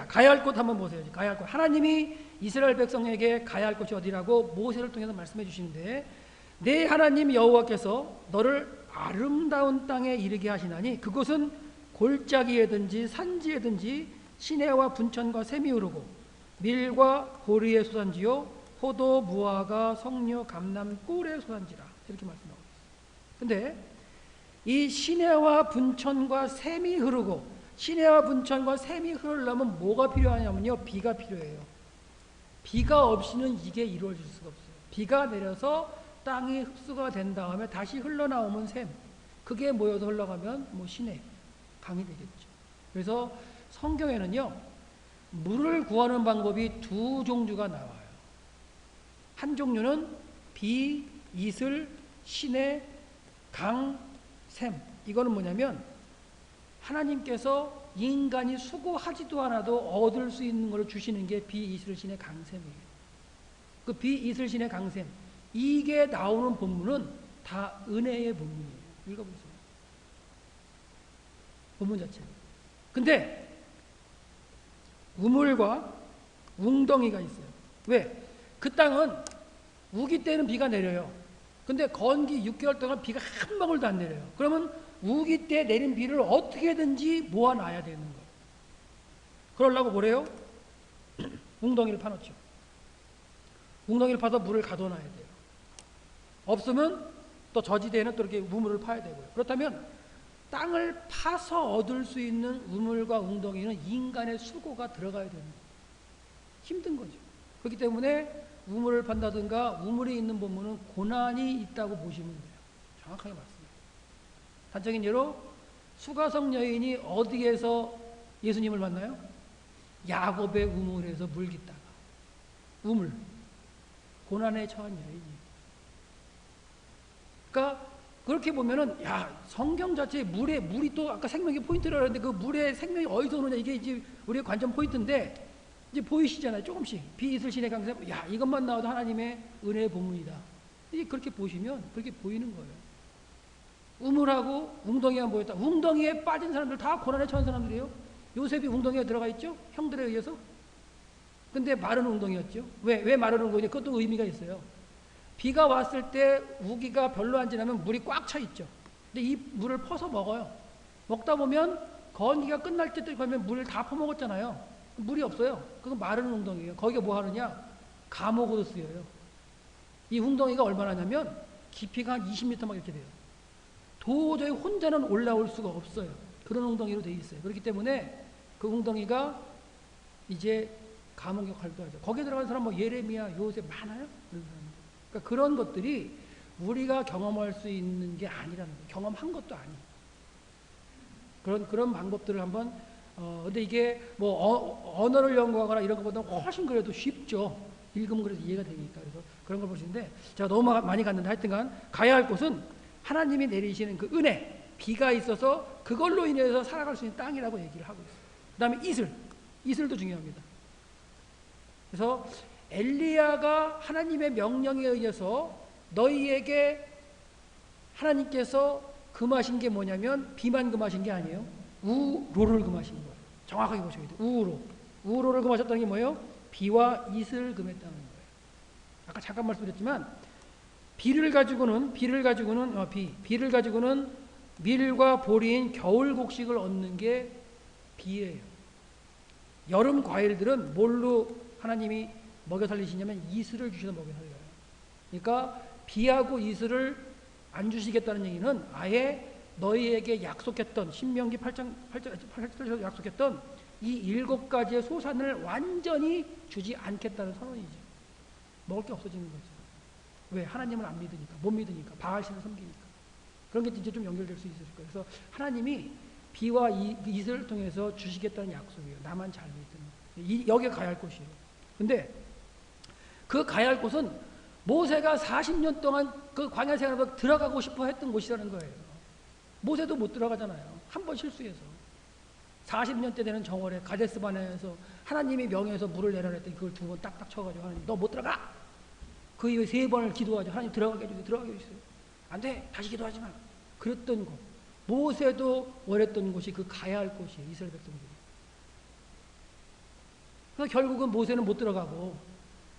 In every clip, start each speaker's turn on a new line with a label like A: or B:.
A: 자, 가야 할 곳 한번 보세요. 가야 할 곳. 하나님이 이스라엘 백성에게 가야 할 곳이 어디라고 모세를 통해서 말씀해 주시는데, 내 하나님 여호와께서 너를 아름다운 땅에 이르게 하시나니 그곳은 골짜기에든지 산지에든지 시내와 분천과 샘이 흐르고 밀과 보리의 소산지요 포도 무화과 석류 감람 꿀의 소산지라, 이렇게 말씀하고 있어요. 근데 이 시내와 분천과 샘이 흐르고, 시내와 분천과 샘이 흐르려면 뭐가 필요하냐면요, 비가 필요해요. 비가 없이는 이게 이루어질 수가 없어요. 비가 내려서 땅이 흡수가 된 다음에 다시 흘러나오면 샘, 그게 모여서 흘러가면 뭐 시내, 강이 되겠죠. 그래서 성경에는요, 물을 구하는 방법이 두 종류가 나와요. 한 종류는 비, 이슬, 시내, 강, 샘. 이거는 뭐냐면 하나님께서 인간이 수고하지도 않아도 얻을 수 있는 걸 주시는 게 비, 이슬, 시내, 강, 샘이에요. 그 비, 이슬, 시내, 강, 샘, 이게 나오는 본문은 다 은혜의 본문이에요. 읽어보세요. 본문 자체. 근데 우물과 웅덩이가 있어요. 왜? 그 땅은 우기 때는 비가 내려요. 근데 건기 6개월 동안 비가 한 방울도 안 내려요. 그러면 우기 때 내린 비를 어떻게든지 모아놔야 되는 거예요. 그러려고 뭐래요? 웅덩이를 파놓죠. 웅덩이를 파서 물을 가둬놔야 돼요. 없으면 또 저지대에는 또 이렇게 우물을 파야 되고요. 그렇다면 땅을 파서 얻을 수 있는 우물과 웅덩이는 인간의 수고가 들어가야 되는 거예요. 힘든 거죠. 그렇기 때문에 우물을 판다든가 우물이 있는 본문은 고난이 있다고 보시면 돼요. 정확하게 맞습니다. 단적인 예로 수가성 여인이 어디에서 예수님을 만나요? 야곱의 우물에서 물 깃다가. 우물. 고난에 처한 여인이에요. 그러니까 그렇게 보면은, 야, 성경 자체에 물이 또 아까 생명의 포인트라고 했는데 그 물의 생명이 어디서 오느냐, 이게 이제 우리의 관전 포인트인데, 이제 보이시잖아요. 조금씩. 비, 이슬, 시내, 강샘. 야, 이것만 나와도 하나님의 은혜의 본문이다. 이게 그렇게 보시면 그렇게 보이는 거예요. 우물하고 웅덩이가 모였다. 웅덩이에 빠진 사람들 다 고난에 처한 사람들이에요. 요셉이 웅덩이에 들어가 있죠? 형들에 의해서. 근데 마른 웅덩이였죠. 왜 마른 웅덩이냐? 그것도 의미가 있어요. 비가 왔을 때 우기가 별로 안 지나면 물이 꽉 차 있죠. 근데 이 물을 퍼서 먹어요. 먹다 보면 건기가 끝날 때 되면 물을 다 퍼먹었잖아요. 물이 없어요. 그건 마른 웅덩이에요. 거기가 뭐 하느냐? 감옥으로 쓰여요. 이 웅덩이가 얼마나 냐면 깊이가 한 20m 막 이렇게 돼요. 도저히 혼자는 올라올 수가 없어요. 그런 웅덩이로 되어 있어요. 그렇기 때문에 그 웅덩이가 이제 감옥 역할도 하죠. 거기에 들어간 사람 뭐 예레미야, 요셉 많아요. 그러니까 그런 것들이 우리가 경험할 수 있는 게 아니라는 거예요. 경험한 것도 아니에요. 그런 방법들을 한번 근데 이게 뭐 언어를 연구하거나 이런 것보다 훨씬 그래도 쉽죠. 읽으면 그래도 이해가 되니까. 그래서 그런 걸 보시는데, 제가 너무 많이 갔는데 하여튼간 가야 할 곳은 하나님이 내리시는 그 은혜, 비가 있어서 그걸로 인해서 살아갈 수 있는 땅이라고 얘기를 하고 있어요. 그 다음에 이슬도 중요합니다. 그래서 엘리야가 하나님의 명령에 의해서 너희에게 하나님께서 금하신 게 뭐냐면 비만 금하신 게 아니에요. 우로를 금하신 거예요. 정확하게 보셔야 돼요. 우로를 금하셨다는 게 뭐예요? 비와 이슬을 금했다는 거예요. 아까 잠깐 말씀드렸지만 비를 가지고는 밀과 보리인 겨울 곡식을 얻는 게 비예요. 여름 과일들은 뭘로 하나님이 먹여 살리시냐면 이슬을 주셔서 먹여 살려요. 그러니까 비하고 이슬을 안 주시겠다는 얘기는 아예 너희에게 약속했던 신명기 8장에서 약속했던 이 7가지의 소산을 완전히 주지 않겠다는 선언이죠. 먹을 게 없어지는 거죠. 왜? 하나님을 안 믿으니까, 못 믿으니까, 바알신을 섬기니까. 그런 게 이제 좀 연결될 수 있을 거예요. 그래서 하나님이 비와 이슬을 통해서 주시겠다는 약속이에요. 나만 잘 믿으면. 여기에 가야 할 곳이에요. 근데 그 가야 할 곳은 모세가 40년 동안 그 광야 생활을 들어가고 싶어 했던 곳이라는 거예요. 모세도 못 들어가잖아요. 한 번 실수해서. 40년째 되는 정월에 가데스 바네아에서 하나님이 명해서 물을 내라 했더니 그걸 2번 딱딱 쳐가지고 하나님 너 못 들어가! 그 이후에 3번을 기도하죠. 하나님 들어가게 해주세요. 들어가게 해주세요. 안 돼! 다시 기도하지 마. 그랬던 곳. 모세도 원했던 곳이 그 가야 할 곳이에요. 이스라엘 백성들이. 그래서 결국은 모세는 못 들어가고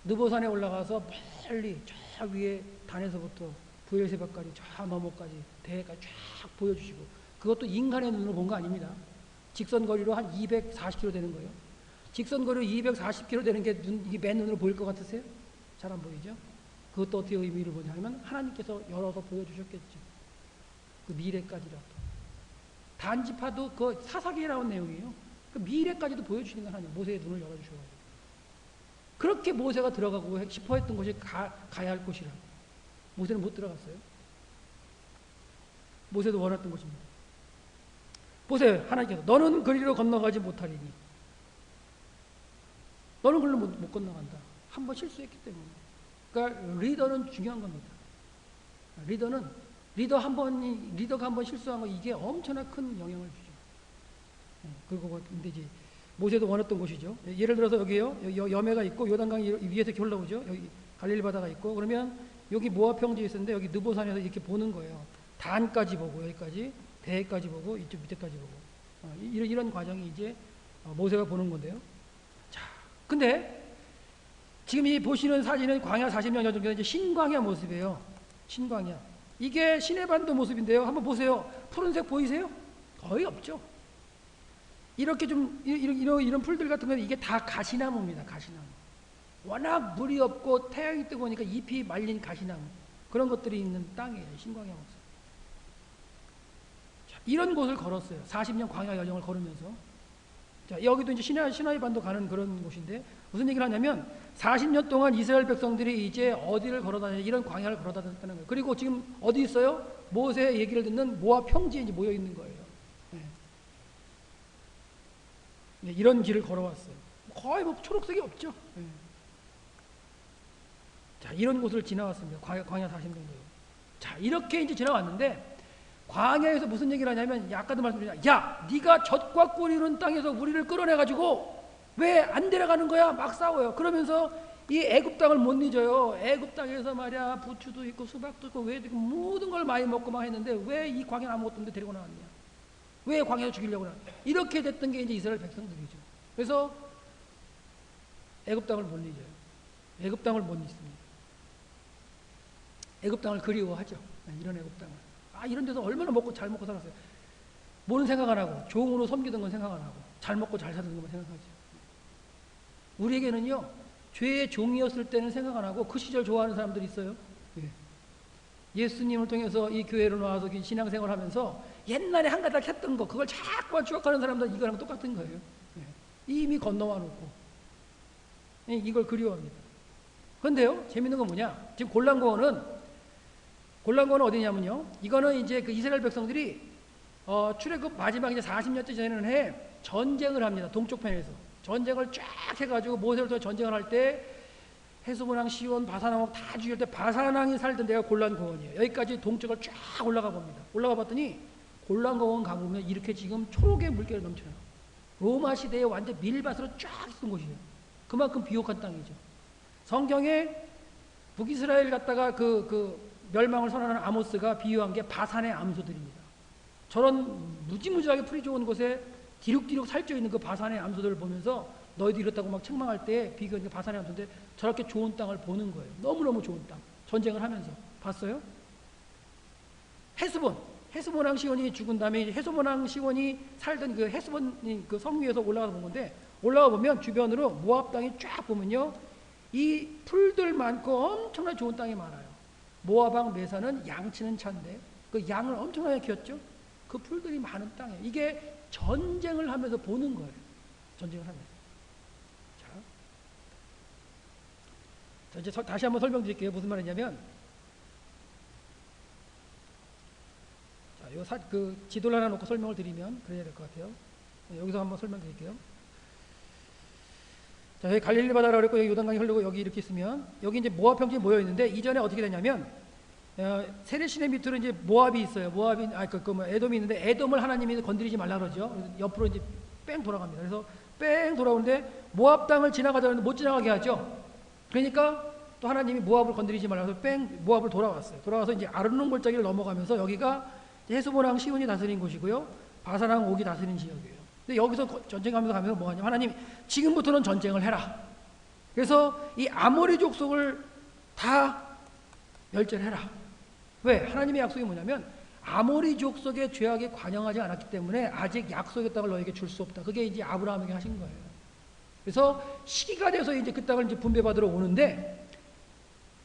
A: 느보산에 올라가서 멀리 저 위에 단에서부터 부엘세바까지 저 너머까지 대해까지 쫙 보여주시고, 그것도 인간의 눈으로 본 거 아닙니다. 직선거리로 한 240km 되는 거예요. 직선거리로 240km 되는 게 이게 맨눈으로 보일 것 같으세요? 잘 안 보이죠? 그것도 어떻게 의미를 보냐면 하나님께서 열어서 보여주셨겠죠. 그 미래까지라도. 단지파도 그 사사기에 나온 내용이에요. 그 미래까지도 보여주시는 건 하나님, 모세의 눈을 열어주셔가지고. 그렇게 모세가 들어가고 싶어 했던 곳이 가야 할 곳이라. 모세는 못 들어갔어요. 모세도 원했던 곳입니다. 보세요. 하나님께서 너는 그리로 건너가지 못하리니. 너는 그리로 못 건너간다. 한번 실수했기 때문에. 그러니까 리더는 중요한 겁니다. 리더가 한 번 실수한 거 이게 엄청나 큰 영향을 주죠. 그리고 근데 이제 모세도 원했던 곳이죠. 예를 들어서 여기요, 여매가 있고 요단강 위에서 이렇게 올라오죠. 여기 갈릴리 바다가 있고, 그러면 여기 모압 평지에 있었는데 여기 느보산에서 이렇게 보는 거예요. 단까지 보고 여기까지, 대까지 보고 이쪽 밑에까지 보고, 이런 과정이 이제 모세가 보는 건데요. 자, 근데 지금 이 보시는 사진은 광야 40년 전에 이제 신광야 모습이에요. 신광야. 이게 시내반도 모습인데요. 한번 보세요. 푸른색 보이세요? 거의 없죠. 이렇게 좀 이런 풀들 같은 건 이게 다 가시나무입니다. 가시나무. 워낙 물이 없고 태양이 뜨거우니까 잎이 말린 가시나무, 그런 것들이 있는 땅이에요. 신광야 모습. 자, 이런 곳을 걸었어요. 40년 광야 여정을 걸으면서. 자, 여기도 이제 시나이 반도 가는 그런 곳인데 무슨 얘기를 하냐면 40년 동안 이스라엘 백성들이 이제 어디를 걸어다니냐, 이런 광야를 걸어다녔다는 거예요. 그리고 지금 어디 있어요? 모세의 얘기를 듣는 모압 평지에 이제 모여 있는 거예요. 네, 이런 길을 걸어왔어요. 거의 뭐 초록색이 없죠. 네. 자, 이런 곳을 지나왔습니다. 광야 40년 정도. 자, 이렇게 이제 지나왔는데 광야에서 무슨 얘기를 하냐면, 아까도 말씀드렸잖아요. 야, 네가 젖과 꿀이 흐르는 땅에서 우리를 끌어내가지고 왜 안 데려가는 거야? 막 싸워요. 그러면서 이 애굽 땅을 못 잊어요. 애굽 땅에서 말이야 부추도 있고 수박도 있고 외도 있고 모든 걸 많이 먹고 막 했는데 왜 이 광야 아무것도 없는데 데리고 나왔냐? 왜 광야에서 죽이려고 하냐? 이렇게 됐던 게 이제 이스라엘 백성들이죠. 그래서 애굽 땅을 못 잊어요. 애굽 땅을 못 잊습니다. 애굽 땅을 그리워하죠. 이런 애굽 땅을. 이런 데서 얼마나 잘 먹고 살았어요. 뭐는 생각 안 하고, 종으로 섬기던 건 생각 안 하고, 잘 먹고 잘 사는 것만 생각하죠. 우리에게는요, 죄의 종이었을 때는 생각 안 하고 그 시절 좋아하는 사람들이 있어요. 예수님을 통해서 이 교회로 나와서 신앙생활 하면서 옛날에 한 가닥 했던 거, 그걸 자꾸만 추억하는 사람들은 이거랑 똑같은 거예요. 이미 건너와 놓고 이걸 그리워합니다. 그런데요, 재밌는 건 뭐냐? 지금 골란고원은 어디냐면요, 이거는 이제 그 이스라엘 백성들이 출애굽 마지막 이제 40년째 되는 해 전쟁을 합니다. 동쪽 편에서 전쟁을 쫙 해가지고 모세를 통해 전쟁을 할 때 헤스본왕 시온 바산왕 다 죽일 때 바산왕이 살던 데가 골란고원이에요. 여기까지 동쪽을 쫙 올라가 봅니다. 올라가 봤더니 골란고원 가보면 이렇게 지금 초록의 물결이 넘쳐요. 로마 시대에 완전 밀밭으로 쫙 있던 곳이에요. 그만큼 비옥한 땅이죠. 성경에 북이스라엘 갔다가 그 멸망을 선언하는 아모스가 비유한 게 바산의 암소들입니다. 저런 무지무지하게 풀이 좋은 곳에 디룩디룩 살쪄 있는 그 바산의 암소들을 보면서 너희도 이렇다고 막 책망할 때 비교한 게 바산의 암소인데 저렇게 좋은 땅을 보는 거예요. 너무너무 좋은 땅. 전쟁을 하면서. 봤어요? 헤스본왕 시온이 죽은 다음에 헤스본왕 시온이 살던 그 헤스본 그 성 위에서 올라가서 본 건데, 올라가 보면 주변으로 모압 땅이 쫙 보면요, 이 풀들 많고 엄청나게 좋은 땅이 많아요. 모압왕 메사는 양치는 차인데 그 양을 엄청나게 키웠죠. 그 풀들이 많은 땅이에요. 이게 전쟁을 하면서 보는 거예요. 전쟁을 하면서. 자, 이제 다시 한번 설명드릴게요. 무슨 말이냐면, 자, 그 지도를 하나 놓고 설명을 드리면 그래야 될 것 같아요. 여기서 한번 설명드릴게요. 자, 여기 갈릴리 바다라고 그랬고 여기 요단강이 흐르고 여기 이렇게 있으면 여기 이제 모압 평지에 모여 있는데, 이전에 어떻게 되냐면 세례시내 밑으로 이제 모압이 있어요. 모압이 에돔이 있는데 에돔을 하나님이 건드리지 말라 그러죠. 그래서 옆으로 이제 뺑 돌아갑니다. 그래서 뺑 돌아오는데 모압 땅을 지나가자는데 못 지나가게 하죠. 그러니까 또 하나님이 모압을 건드리지 말라 해서 뺑 모압을 돌아왔어요. 돌아와서 이제 아르논 골짜기를 넘어가면서 여기가 헤스본왕 시온이 다스린 곳이고요, 바산왕 옥이 다스린 지역이에요. 근데 여기서 전쟁하면서 가면서 뭐하냐? 하나님 지금부터는 전쟁을 해라. 그래서 이 아모리 족속을 다 멸절해라. 왜? 하나님의 약속이 뭐냐면 아모리 족속의 죄악에 관영하지 않았기 때문에 아직 약속의 땅을 너에게 줄 수 없다. 그게 이제 아브라함에게 하신 거예요. 그래서 시기가 돼서 이제 그 땅을 이제 분배받으러 오는데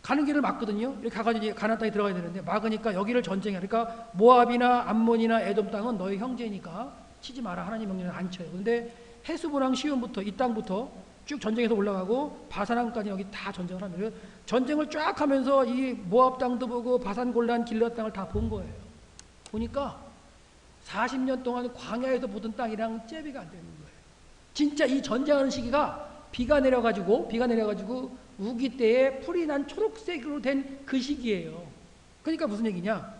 A: 가는 길을 막거든요. 이렇게 가가지고 이제 가나안 땅에 들어가야 되는데 막으니까 여기를 전쟁해. 그러니까 모압이나 암몬이나 에돔 땅은 너희 형제니까 치지 마라. 하나님 명령을 안 쳐요. 근데 헤스보랑 시온부터 이 땅부터 쭉 전쟁해서 올라가고 바산항까지 여기 다 전쟁을 하면 전쟁을 쫙 하면서 이 모압 땅도 보고 바산 골란 길앗 땅을 다 본 거예요. 보니까 40년 동안 광야에서 보던 땅이랑 잽이가 안 되는 거예요. 진짜 이 전쟁하는 시기가 비가 내려가지고 우기 때에 풀이 난 초록색으로 된 그 시기예요. 그러니까 무슨 얘기냐?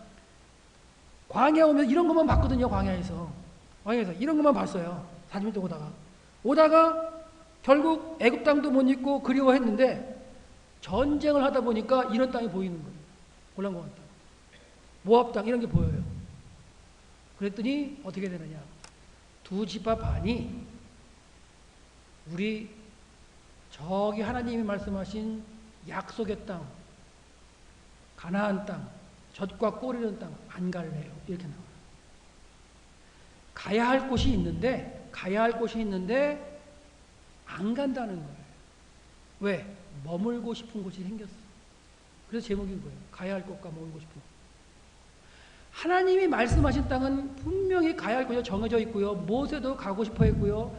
A: 광야 오면 이런 것만 봤거든요. 광야에서 이런 것만 봤어요. 40년 동안 오다가 결국 애굽 땅도 못 잊고 그리워했는데 전쟁을 하다 보니까 이런 땅이 보이는 거예요. 골란고한 땅, 모압 땅 이런 게 보여요. 그랬더니 어떻게 되느냐? 두 지파 반이 우리 저기 하나님이 말씀하신 약속의 땅, 가나안 땅, 젖과 꼴이는 땅 안 갈래요. 이렇게 나와요. 가야 할 곳이 있는데 안 간다는 거예요. 왜? 머물고 싶은 곳이 생겼어. 그래서 제목인 거예요. 가야 할 곳과 머물고 싶은 곳. 하나님이 말씀하신 땅은 분명히 가야 할 곳이 정해져 있고요. 모세도 가고 싶어 했고요.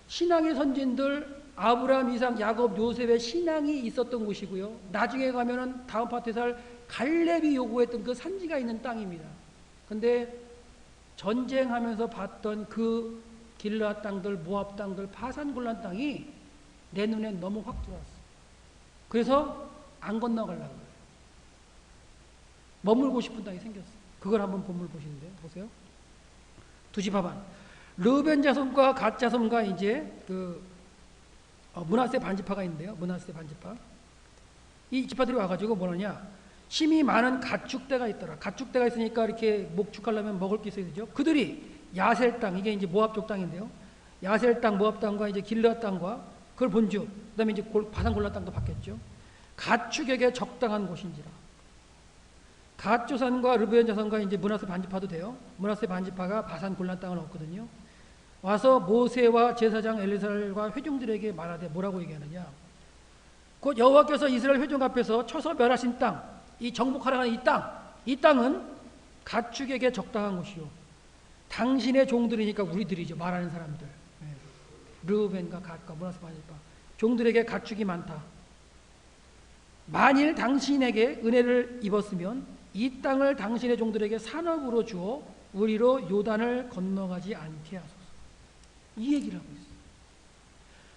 A: 신앙의 선진들 아브라함, 이삭, 야곱, 요셉의 신앙이 있었던 곳이고요. 나중에 가면은 다음 파트에서 할 갈렙이 요구했던 그 산지가 있는 땅입니다. 근데 전쟁하면서 봤던 그 길르앗 땅들, 모압 땅들, 바산 골란 땅이 내 눈에 너무 확 들어왔어. 그래서 안 건너가려고 해요. 머물고 싶은 땅이 생겼어. 그걸 한번 본문을 보시는데요. 보세요. 두 지파 반. 르벤 자손과 갓 자손과 이제 므낫세 반지파가 있는데요. 므낫세 반지파. 이 지파들이 와가지고 뭐냐냐? 힘이 많은 가축대가 있더라. 가축대가 있으니까 이렇게 목축하려면 먹을 게 있어야 되죠. 그들이 야셀 땅, 이게 이제 모압 쪽 땅인데요. 야셀 땅, 모압 땅과 이제 길르앗 땅과 그걸 본주, 그다음에 이제 바산 골란 땅도 받겠죠. 가축에게 적당한 곳인지라. 갓 조산과 르베온 자손과 이제 므낫세 반지파도 돼요. 므낫세 반지파가 바산 골란 땅을 얻거든요. 와서 모세와 제사장 엘리사과 회중들에게 말하되 뭐라고 얘기하느냐? 곧 여호와께서 이스라엘 회중 앞에서 쳐서 멸하신 땅, 이 정복하러 가는 이 땅은 가축에게 적당한 곳이요. 당신의 종들이니까 우리들이죠. 말하는 사람들. 르우벤과 갓과 므낫세 반지파. 종들에게 가축이 많다. 만일 당신에게 은혜를 입었으면 이 땅을 당신의 종들에게 산업으로 주어 우리로 요단을 건너가지 않게 하소서. 이 얘기를 하고 있어요.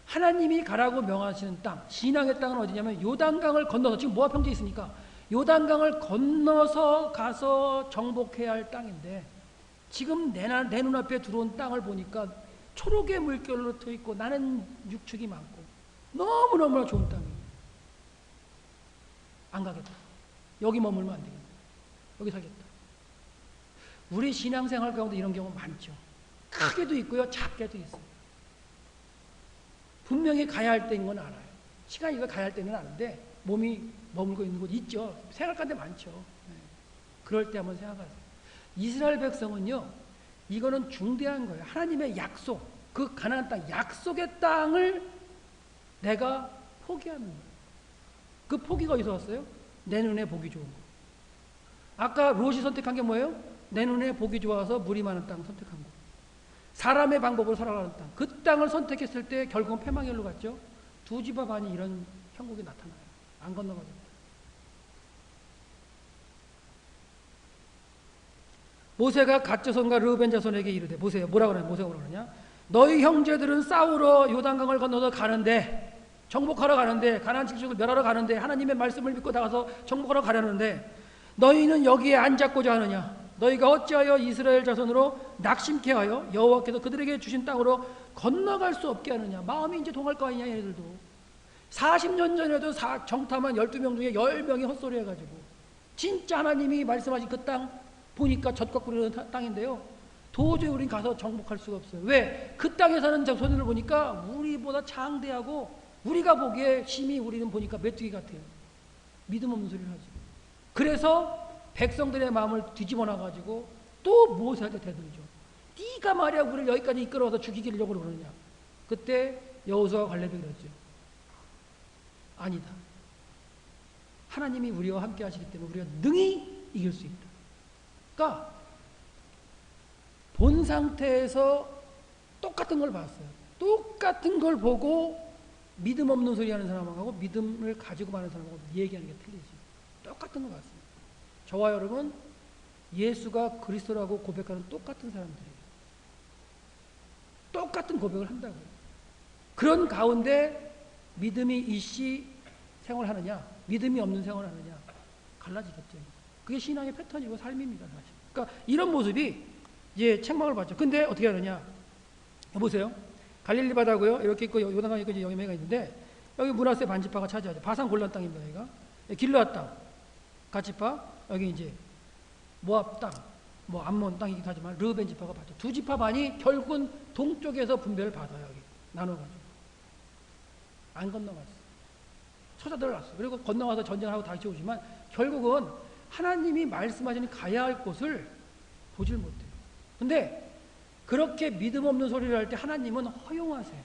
A: 하나님이 가라고 명하시는 땅, 신앙의 땅은 어디냐면 요단강을 건너서, 지금 모압 평지에 있으니까 요단강을 건너서 가서 정복해야 할 땅인데 지금 내 눈앞에 들어온 땅을 보니까 초록의 물결로 트여 있고 나는 육축이 많고 너무너무나 좋은 땅이에요. 안 가겠다. 여기 머물면 안 되겠다. 여기 살겠다. 우리 신앙생활 가운데 이런 경우 많죠. 크게도 있고요, 작게도 있어요. 분명히 가야 할 때인 건 알아요. 시간이 가야 할 때는 아는데 몸이 머물고 있는 곳 있죠. 생각할 데 많죠. 그럴 때 한번 생각하세요. 이스라엘 백성은요, 이거는 중대한 거예요. 하나님의 약속, 그 가나안 땅, 약속의 땅을 내가 포기하는 거예요. 그 포기가 어디서 왔어요? 내 눈에 보기 좋은 거. 아까 롯이 선택한 게 뭐예요? 내 눈에 보기 좋아서 물이 많은 땅 선택한 거. 사람의 방법으로 살아가는 땅. 그 땅을 선택했을 때 결국은 패망의 길로 갔죠. 두 지파 반이 이런 형국이 나타나요. 안 건너가죠. 모세가 갓 자손과 르우벤 자손에게 이르되, 보세요. 뭐라 그러냐? 모세가 뭐라 그러냐? 너희 형제들은 싸우러 요단강을 건너서 가는데, 정복하러 가는데, 가나안 칠족을 멸하러 가는데, 하나님의 말씀을 믿고 나가서 정복하러 가려는데 너희는 여기에 앉았고자 하느냐? 너희가 어찌하여 이스라엘 자손으로 낙심케 하여 여호와께서 그들에게 주신 땅으로 건너갈 수 없게 하느냐? 마음이 이제 동할 거 아니냐, 얘들도. 40년 전에도 정탐한 12명 중에 10명이 헛소리 해가지고 진짜 하나님이 말씀하신 그 땅 보니까 젖과 꿀이 흐르는 땅인데요. 도저히 우린 가서 정복할 수가 없어요. 왜? 그 땅에 사는 자손을 보니까 우리보다 장대하고 우리가 보기에 힘이 우리는 보니까 메뚜기 같아요. 믿음 없는 소리를 하죠. 그래서 백성들의 마음을 뒤집어 놔가지고 또 모세한테 대들죠. 네가 말이야 우리를 여기까지 이끌어와서 죽이려고 그러느냐. 그때 여호수아와 갈렙이 그랬죠. 아니다. 하나님이 우리와 함께 하시기 때문에 우리가 능히 이길 수 있다. 그러니까 본 상태에서 똑같은 걸 봤어요. 똑같은 걸 보고 믿음 없는 소리 하는 사람하고 믿음을 가지고 많은 사람하고 얘기하는 게 틀리지. 똑같은 걸 봤어요. 저와 여러분 예수가 그리스도라고 고백하는 똑같은 사람들이에요. 똑같은 고백을 한다고요. 그런 가운데 믿음이 있이 생활하느냐 믿음이 없는 생활하느냐 갈라지겠죠. 그게 신앙의 패턴이고 삶입니다. 사실. 그러니까 이런 모습이 이제 책망을 받죠. 근데 어떻게 하느냐 보세요. 갈릴리 바다고요. 이렇게 있고 요단강 있고 여기가 있는데 여기 므낫세 반지파가 차지하죠. 바산 골란 땅입니다. 여기가 길르앗 땅, 갓지파 여기 이제 모압 땅, 뭐 암몬 땅이기도 하지만 르벤 지파가 받죠. 두 지파 반이 결국은 동쪽에서 분배를 받아요. 여기 나눠가지고 안 건너갔어. 쳐들어갔어. 그리고 건너가서 전쟁하고 다시 오지만 결국은 하나님이 말씀하시는 가야 할 곳을 보질 못해요. 근데 그렇게 믿음 없는 소리를 할 때 하나님은 허용하세요.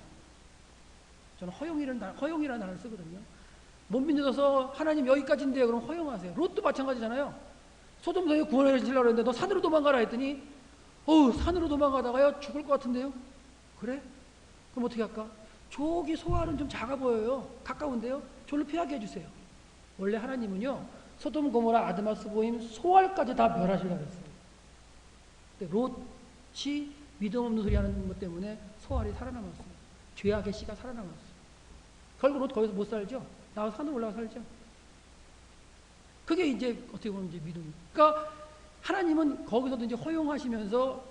A: 저는 허용이라는 단어를 쓰거든요. 못 믿어서 하나님 여기까지인데요. 그럼 허용하세요. 롯도 마찬가지잖아요. 소돔성에 구원을 주려고 했는데 너 산으로 도망가라 했더니 산으로 도망가다가요 죽을 것 같은데요. 그래? 그럼 어떻게 할까? 저기 소알은 좀 작아 보여요. 가까운데요. 저를 피하게 해주세요. 원래 하나님은요 소돔 고모라 아드마 스보임 소알까지 다 멸하시려고 했어요. 근데 롯이 믿음 없는 소리 하는 것 때문에 소알이 살아남았어요. 죄악의 씨가 살아남았어요. 결국 롯 거기서 못 살죠. 나와서 산으로 올라가 살죠. 그게 이제 어떻게 보면 이제 믿음. 그러니까 하나님은 거기서도 이제 허용하시면서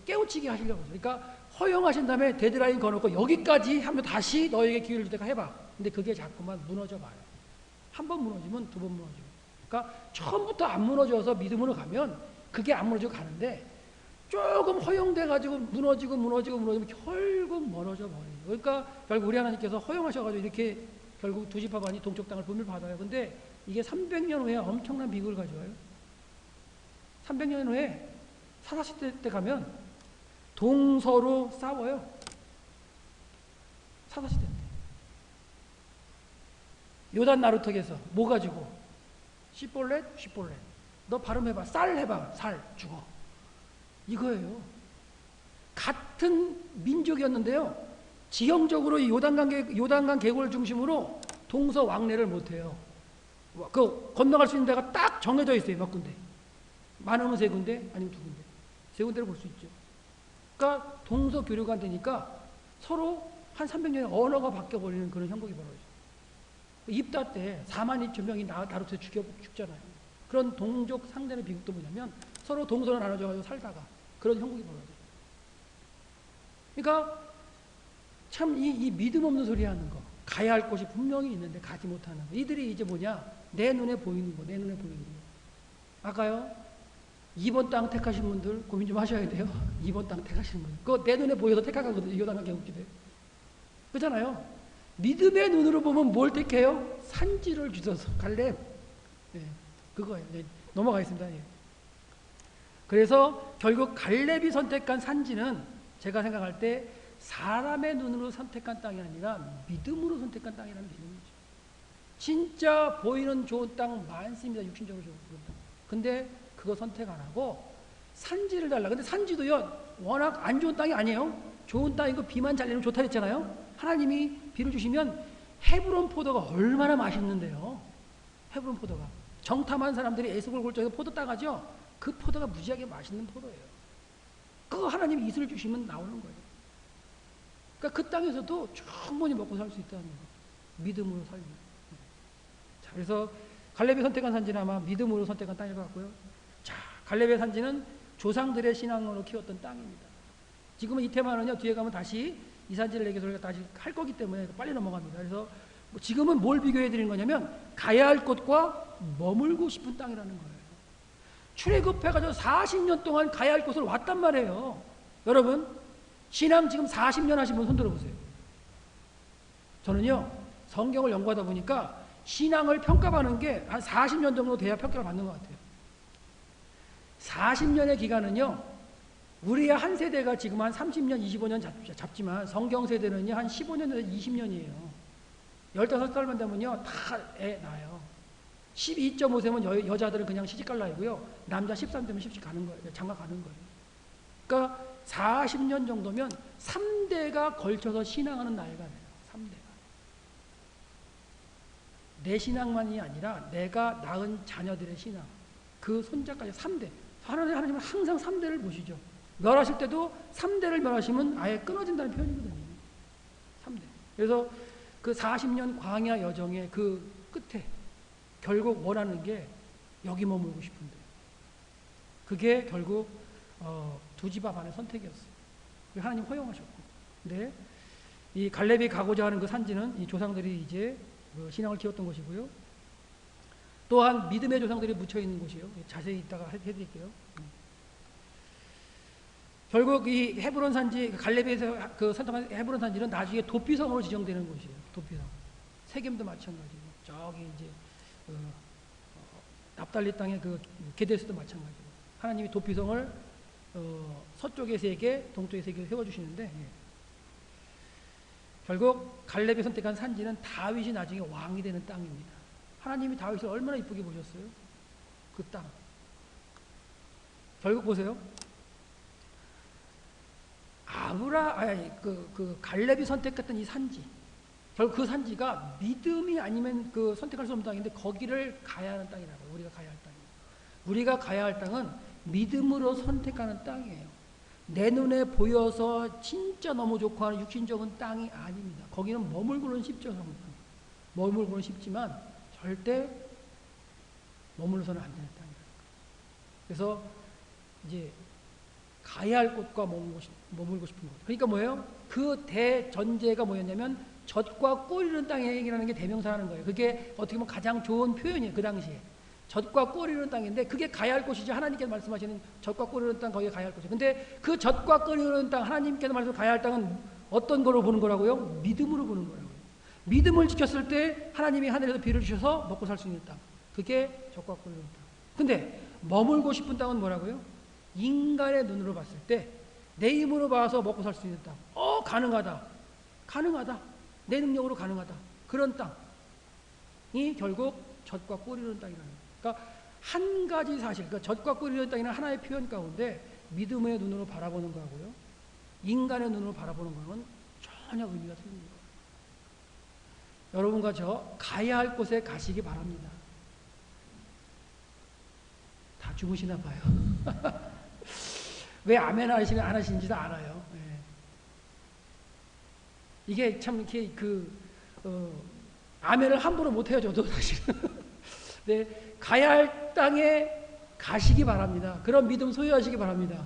A: 깨우치게 하시려고 해요. 그러니까 허용하신 다음에 데드라인 거놓고 여기까지 하면 다시 너에게 기회를 줄 때가 해봐. 근데 그게 자꾸만 무너져 봐요. 한 번 무너지면 두 번 무너지고. 그러니까 처음부터 안 무너져서 믿음으로 가면 그게 안 무너지고 가는데 조금 허용돼가지고 무너지고 결국 멀어져 버려요. 그러니까 결국 우리 하나님께서 허용하셔가지고 이렇게 결국 두 지파 반이 동쪽 땅을 분배를 받아요. 근데 이게 300년 후에 엄청난 비극을 가져와요. 300년 후에 사사시대 때 가면 동서로 싸워요. 사사시대 때. 요단 나루턱에서 뭐 가지고? 시볼렛? 너 발음해봐. 쌀 해봐. 살 죽어. 이거예요. 같은 민족이었는데요. 지형적으로 요단강 계곡을 중심으로 동서 왕래를 못해요. 건너갈 수 있는 데가 딱 정해져 있어요. 몇 군데. 많으면 3군데, 아니면 2군데. 3군데를 볼 수 있죠. 그러니까 동서 교류가 안 되니까 서로 한 300년에 언어가 바뀌어버리는 그런 형국이 벌어져요. 입다 때 4만 2천 명이 나루터에 죽잖아요. 그런 동족 상대의 비극도 뭐냐면 서로 동서로 나눠져가지고 살다가 그런 형국이 벌어져요. 그러니까 참 이 믿음 없는 소리 하는 거, 가야 할 곳이 분명히 있는데 가지 못하는 거. 이들이 이제 뭐냐? 내 눈에 보이는 거. 아까요? 2번 땅 택하신 분들 고민 좀 하셔야 돼요. 2번 땅 택하시는 분들. 그거 내 눈에 보여서 택하거든요. 요단강 계곡지대. 그렇잖아요. 믿음의 눈으로 보면 뭘 택해요? 산지를 주셔서 갈렙. 네, 그거예요. 네, 넘어가겠습니다. 예. 그래서 결국 갈렙이 선택한 산지는 제가 생각할 때 사람의 눈으로 선택한 땅이 아니라 믿음으로 선택한 땅이라는 개념이죠. 진짜 보이는 좋은 땅 많습니다. 육신적으로 좋은 땅. 근데 그거 선택 안 하고 산지를 달라. 근데 산지도요 워낙 안 좋은 땅이 아니에요. 좋은 땅이고 비만 잘 내리면 좋다 했잖아요. 하나님이 비를 주시면 헤브론 포도가 얼마나 맛있는데요. 헤브론 포도가 정탐한 사람들이 에스골 골짜기에 포도 따가죠. 그 포도가 무지하게 맛있는 포도예요. 그거 하나님이 이슬을 주시면 나오는 거예요. 그러니까 그 땅에서도 충분히 먹고 살 수 있다는 거. 믿음으로 살면. 자, 그래서 갈렙이 선택한 산지는 아마 믿음으로 선택한 땅일 것 같고요. 자, 갈렙의 산지는 조상들의 신앙으로 키웠던 땅입니다. 지금은 이 테마는요, 뒤에 가면 다시 이 산지를 얘기해서 우리가 다시 할 거기 때문에 빨리 넘어갑니다. 그래서 지금은 뭘 비교해 드리는 거냐면 가야 할 곳과 머물고 싶은 땅이라는 거예요. 출애굽해가지고 40년 동안 가야 할 곳을 왔단 말이에요. 여러분, 신앙 지금 40년 하신 분 손 들어보세요. 저는요, 성경을 연구하다 보니까 신앙을 평가받는 게 한 40년 정도 돼야 평가를 받는 것 같아요. 40년의 기간은요, 우리의 한 세대가 지금 한 30년, 25년 잡지만 성경 세대는요, 한 15년에서 20년이에요. 15살만 되면요, 다 애 낳아요. 12.5세면 여자들은 그냥 시집갈 나이고요, 남자 13세면 시집 가는 거예요. 장가 가는 거예요. 그러니까 40년 정도면 3대가 걸쳐서 신앙하는 나이가 돼요. 3대가. 내 신앙만이 아니라 내가 낳은 자녀들의 신앙, 그 손자까지 3대. 하나님은 항상 3대를 보시죠. 멸하실 때도 3대를 멸하시면 아예 끊어진다는 표현이거든요. 3대. 그래서 그 40년 광야 여정의 그 끝에 결국 원하는 게 여기 머물고 싶은데, 그게 결국 두 집 앞 안의 선택이었어요. 하나님 허용하셨고. 근데 이 갈렙이 가고자 하는 그 산지는 이 조상들이 이제 신앙을 키웠던 곳이고요. 또한 믿음의 조상들이 묻혀 있는 곳이에요. 자세히 이따가 해드릴게요. 결국 이 헤브론 산지, 갈렙에서 그 선택한 헤브론 산지는 나중에 도피성으로 지정되는 곳이에요. 도피성. 세겜도 마찬가지고, 저기 이제 납달리 땅의 그 게데스도 마찬가지고, 하나님이 도피성을 서쪽에 3개, 동쪽에 3개 세워주시는데, 예. 결국 갈렙이 선택한 산지는 다윗이 나중에 왕이 되는 땅입니다. 하나님이 다윗을 얼마나 이쁘게 보셨어요? 그 땅. 결국 보세요. 갈렙이 선택했던 이 산지, 결국 그 산지가 믿음이 아니면 그 선택할 수 없는 땅인데, 거기를 가야 하는 땅이라고요. 우리가 가야 할 땅이에요. 우리가 가야 할 땅은 믿음으로 선택하는 땅이에요. 내 눈에 보여서 진짜 너무 좋고 하는 육신적인 땅이 아닙니다. 거기는 머물고는 쉽죠. 머물고는 쉽지만 절대 머물러서는 안 되는 땅이에요. 그래서 이제 가야 할 곳과 머물고 싶은 곳. 그러니까 뭐예요? 그 대전제가 뭐였냐면 젖과 꿀이는 땅이라는 게 대명사라는 거예요. 그게 어떻게 보면 가장 좋은 표현이에요. 그 당시에. 젖과 꿀이는 땅인데 그게 가야 할 곳이죠. 하나님께서 말씀하시는 젖과 꿀이는 땅, 거기에 가야 할 곳이에요. 근데 그 젖과 꿀이는 땅, 하나님께서 말씀 가야 할 땅은 어떤 거로 보는 거라고요? 믿음으로 보는 거라고요. 믿음을 지켰을 때 하나님이 하늘에서 비를 주셔서 먹고 살 수 있는 땅. 그게 젖과 꿀이는 땅. 근데 머물고 싶은 땅은 뭐라고요? 인간의 눈으로 봤을 때 내 힘으로 봐서 먹고 살 수 있는 땅. 가능하다. 가능하다. 내 능력으로 가능하다. 그런 땅이 결국 젖과 꿀이는 땅이라는 거예요. 그러니까 한 가지 사실, 그러니까 젖과 꿀이는 땅이는 하나의 표현 가운데 믿음의 눈으로 바라보는 거하고요, 인간의 눈으로 바라보는 거는 전혀 의미가 틀린 거예요. 여러분과 저 가야 할 곳에 가시기 바랍니다. 다 주무시나 봐요. 왜 아멘 안 하시는지도 알아요. 네. 이게 참 이렇게 아멘을 함부로 못 해요, 저도 사실은. 네. 가야 할 땅에 가시기 바랍니다. 그런 믿음 소유하시기 바랍니다.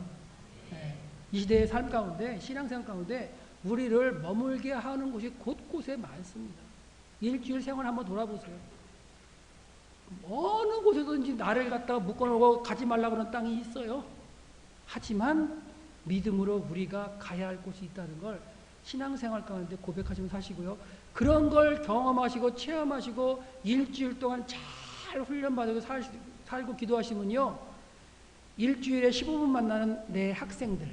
A: 네. 이 시대의 삶 가운데, 신앙생활 가운데 우리를 머물게 하는 곳이 곳곳에 많습니다. 일주일 생활 한번 돌아보세요. 어느 곳에든지 나를 갖다가 묶어놓고 가지 말라고 하는 땅이 있어요. 하지만 믿음으로 우리가 가야 할 곳이 있다는 걸 신앙생활 가운데 고백하시면 사시고요. 그런 걸 경험하시고 체험하시고 일주일 동안 잘 훈련받고 살고 기도하시면요, 일주일에 15분 만나는 내 학생들,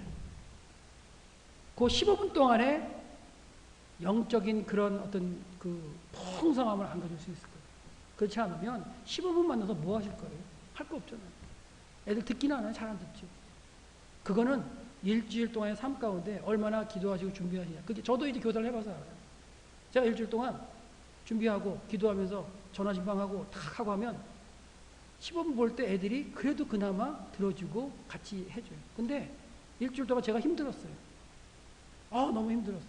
A: 그 15분 동안에 영적인 그런 어떤 그 풍성함을 안 가질 수 있을 거예요. 그렇지 않으면 15분 만나서 뭐 하실 거예요? 할 거 없잖아요. 애들 듣기는 안 해요. 잘 안 듣죠. 그거는 일주일 동안의 삶 가운데 얼마나 기도하시고 준비하시냐. 그게 저도 이제 교사를 해봐서 알아요. 제가 일주일 동안 준비하고 기도하면서 전화 신방하고 탁 하고 하면 15분 볼 때 애들이 그래도 그나마 들어주고 같이 해줘요. 근데 일주일 동안 제가 힘들었어요. 너무 힘들었어.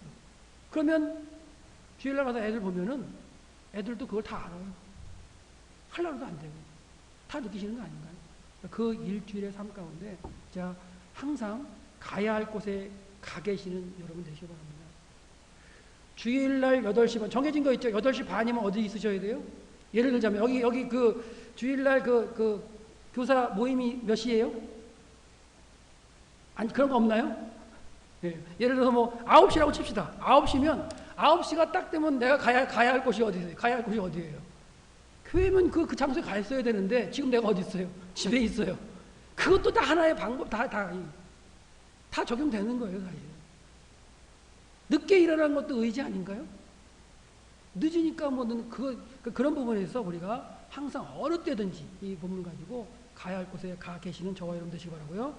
A: 그러면 주일날 가서 애들 보면은 애들도 그걸 다 알아요. 하려고도 안 되고. 다 느끼시는 거 아닌가요? 그 일주일의 삶 가운데 제가 항상 가야 할 곳에 가 계시는 여러분 되시기 바랍니다. 주일날 8시 반, 정해진 거 있죠? 8시 반이면 어디 있으셔야 돼요? 예를 들자면, 여기 그 주일날 교사 모임이 몇 시예요? 아니, 그런 거 없나요? 예. 예를 들어서 뭐 9시라고 칩시다. 9시면 9시가 딱 되면 내가 가야 할 곳이 어디예요? 가야 할 곳이 어디예요? 교회면 그 장소에 가 있어야 되는데 지금 내가 어디 있어요? 집에 있어요. 그것도 다 하나의 방법, 다 적용되는 거예요, 사실. 늦게 일어나는 것도 의지 아닌가요? 늦으니까 그런 부분에서 우리가 항상 어느 때든지 이 본문 가지고 가야 할 곳에 가 계시는 저와 여러분 되시기 바라고요.